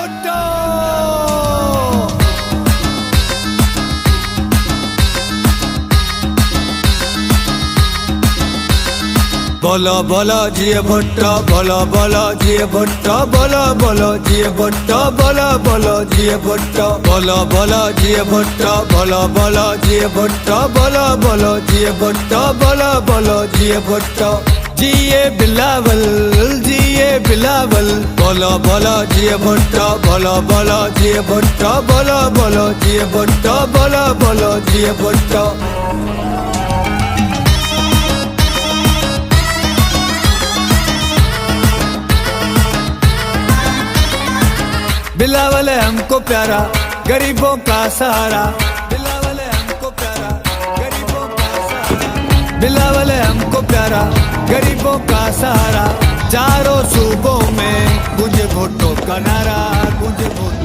भुट्टो। बोलो बोलो जी भुट्टो, बोलो बोलो जी भुट्टो, बोलो बोलो जी भुट्टो, बोलो बोलो जी भुट्टो, बोलो बोलो जी भुट्टो, बोलो बोलो जी भुट्टो, बोलो बोलो जी भुट्टो, बोलो बोलो जी भुट्टो। जिए बिलावल, जिए बिलावल, बोलो बोलो जी भुट्टो, बोलो बोलो जी भुट्टो, बोलो बोलो जी भुट्टो, बोलो बोलो जी भुट्टो। बिलावल है हमको प्यारा, गरीबों का सहारा। बिलावल है हमको प्यारा, गरीबों का सहारा। बिलावल है हमको प्यारा, गरीबों का सहारा। चारों सूबों में गूंजे भुट्टो का नारा, गूंजे भुट्टो।